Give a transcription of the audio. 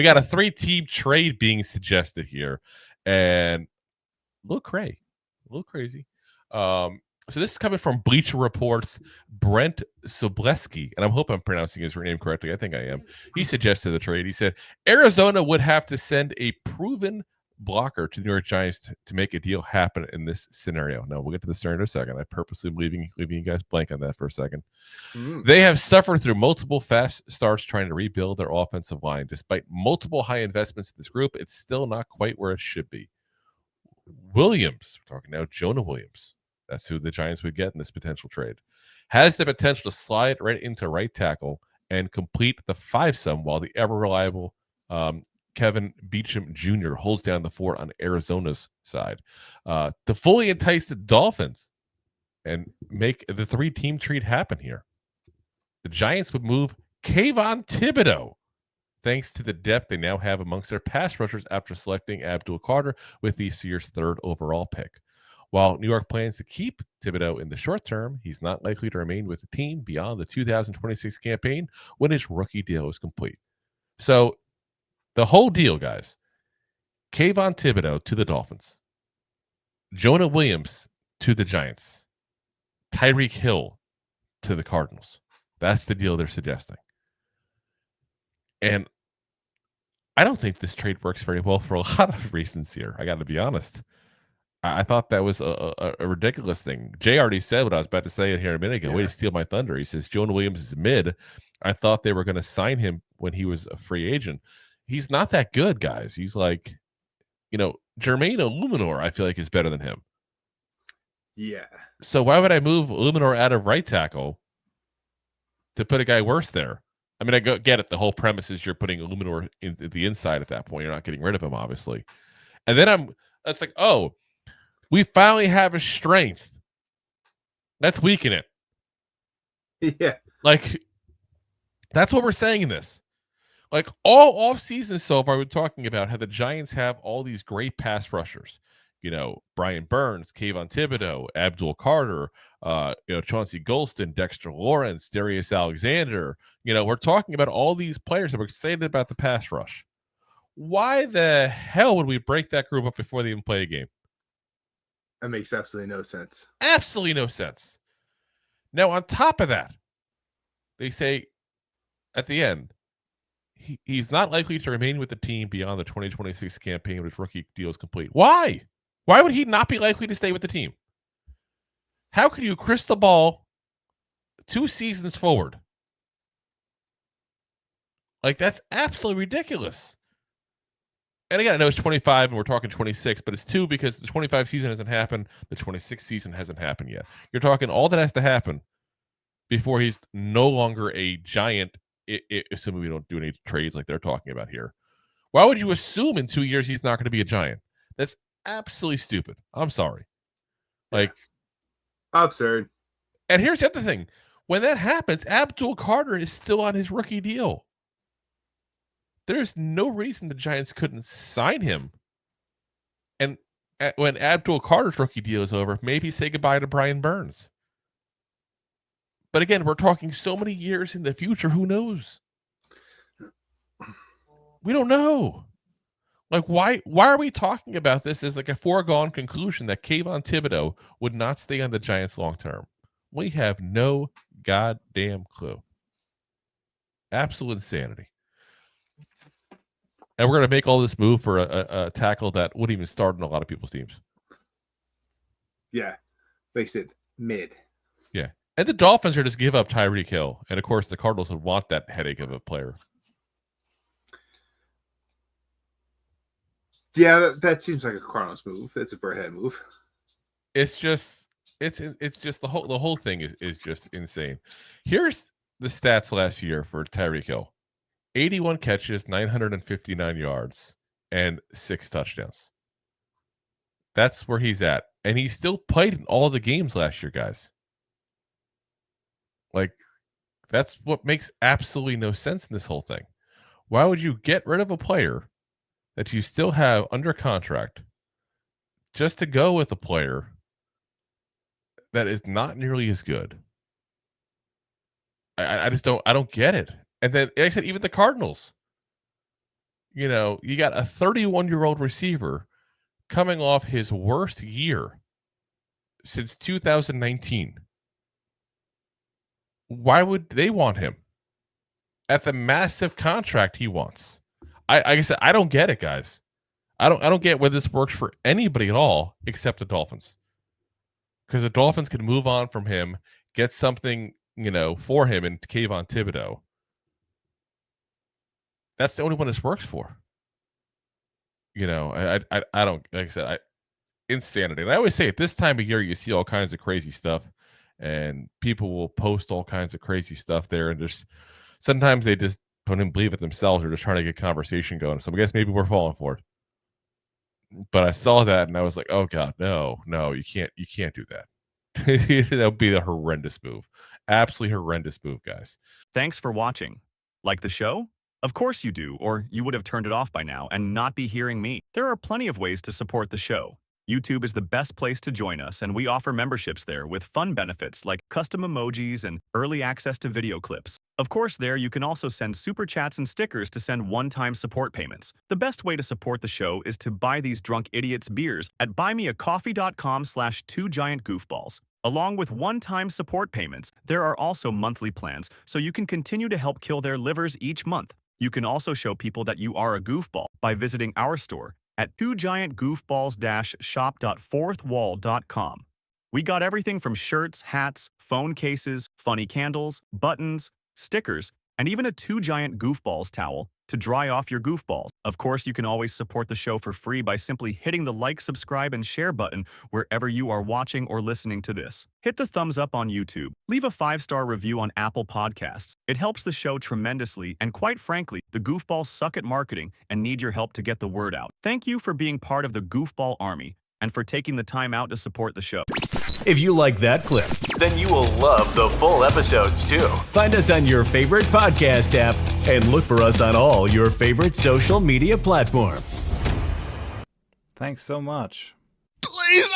We got a 3-team trade being suggested here, and a little crazy. So this is coming from Bleacher Report's Brent Sobleski, and I hope I'm pronouncing his name correctly. I think I am. He suggested the trade. He said Arizona would have to send a proven blocker to the New York Giants to make a deal happen in this scenario. Now, we'll get to the scenario in a second. I purposely leaving you guys blank on that for a second. They have suffered through multiple fast starts trying to rebuild their offensive line. Despite multiple high investments in this group, it's still not quite where it should be. Williams, we're talking now Jonah Williams. That's who the Giants would get in this potential trade. Has the potential to slide right into right tackle and complete the 5-some while the ever-reliable Kevin Beecham Jr. holds down the fort on Arizona's side. To fully entice the Dolphins and make the 3-team trade happen here, the Giants would move Kayvon Thibodeaux, thanks to the depth they now have amongst their pass rushers after selecting Abdul Carter with this year's 3rd overall pick. While New York plans to keep Thibodeaux in the short term, he's not likely to remain with the team beyond the 2026 campaign when his rookie deal is complete. So the whole deal, guys, Kayvon Thibodeaux to the Dolphins, Jonah Williams to the Giants, Tyreek Hill to the Cardinals. That's the deal they're suggesting. And I don't think this trade works very well for a lot of reasons here. I got to be honest. I thought that was a ridiculous thing. Jay already said what I was about to say here a minute ago. Yeah. Way to steal my thunder. He says Jonah Williams is mid. I thought they were going to sign him when he was a free agent. He's not that good, guys. He's like, Jermaine Illuminor, I feel like, is better than him. Yeah. So why would I move Illuminor out of right tackle to put a guy worse there? I mean, I get it. The whole premise is you're putting Illuminor in the inside at that point. You're not getting rid of him, obviously. And then it's like, oh, we finally have a strength. Let's weaken it. Yeah. Like, that's what we're saying in this. Like, all offseason so far, we're talking about how the Giants have all these great pass rushers. Brian Burns, Kayvon Thibodeaux, Abdul Carter, Chauncey Golston, Dexter Lawrence, Darius Alexander. We're talking about all these players that we're excited about the pass rush. Why the hell would we break that group up before they even play a game? That makes absolutely no sense. Absolutely no sense. Now, on top of that, they say at the end, he's not likely to remain with the team beyond the 2026 campaign when his rookie deal is complete. Why? Why would he not be likely to stay with the team? How could you crystal ball 2 seasons forward? Like, that's absolutely ridiculous. And again, I know it's 25 and we're talking 26, but it's 2 because the 25 season hasn't happened. The 26 season hasn't happened yet. You're talking all that has to happen before he's no longer a Giant, assuming we don't do any trades like they're talking about here. Why would you assume in 2 years he's not going to be a Giant? That's absolutely stupid. I'm sorry. Like, absurd. And here's the other thing. When that happens, Abdul Carter is still on his rookie deal. There's no reason the Giants couldn't sign him. And when Abdul Carter's rookie deal is over, maybe say goodbye to Brian Burns. But again, we're talking so many years in the future. Who knows? We don't know. Like, why are we talking about this as like a foregone conclusion that Kayvon Thibodeaux would not stay on the Giants long term? We have no goddamn clue. Absolute insanity. And we're going to make all this move for a tackle that wouldn't even start on a lot of people's teams. Yeah. They said mid. Yeah. And the Dolphins are just give up Tyreek Hill. And, of course, the Cardinals would want that headache of a player. Yeah, that seems like a Cardinals move. It's a Burhead move. It's just the whole thing is just insane. Here's the stats last year for Tyreek Hill. 81 catches, 959 yards, and 6 touchdowns. That's where he's at. And he still played in all the games last year, guys. Like, that's what makes absolutely no sense in this whole thing. Why would you get rid of a player that you still have under contract just to go with a player that is not nearly as good? I just don't get it. And then, like I said, even the Cardinals. You know, you got a 31-year-old receiver coming off his worst year since 2019. Why would they want him at the massive contract he wants? Like I said, I don't get it, guys. I don't get whether this works for anybody at all except the Dolphins. Because the Dolphins can move on from him, get something, for him in Kayvon Thibodeaux. That's the only one this works for. I don't, like I said, insanity. And I always say at this time of year, you see all kinds of crazy stuff, and people will post all kinds of crazy stuff there. And just sometimes they just don't even believe it themselves, or just trying to get conversation going. So I guess maybe we're falling for it. But I saw that and I was like, oh God, no, you can't do that. That would be a horrendous move. Absolutely horrendous move, guys. Thanks for watching. Like the show? Of course you do, or you would have turned it off by now and not be hearing me. There are plenty of ways to support the show. YouTube is the best place to join us, and we offer memberships there with fun benefits like custom emojis and early access to video clips. Of course, there you can also send super chats and stickers to send one-time support payments. The best way to support the show is to buy these drunk idiots beers at buymeacoffee.com/2giantgoofballs. Along with one-time support payments, there are also monthly plans, so you can continue to help kill their livers each month. You can also show people that you are a goofball by visiting our store at 2giantgoofballs-shop.fourthwall.com. We got everything from shirts, hats, phone cases, funny candles, buttons, stickers, and even a 2 Giant Goofballs towel to dry off your goofballs. Of course, you can always support the show for free by simply hitting the like, subscribe, and share button wherever you are watching or listening to this. Hit the thumbs up on YouTube. Leave a 5-star review on Apple Podcasts. It helps the show tremendously, and quite frankly, the Goofballs suck at marketing and need your help to get the word out. Thank you for being part of the Goofball Army and for taking the time out to support the show. If you like that clip, then you will love the full episodes too. Find us on your favorite podcast app and look for us on all your favorite social media platforms. Thanks so much. Please.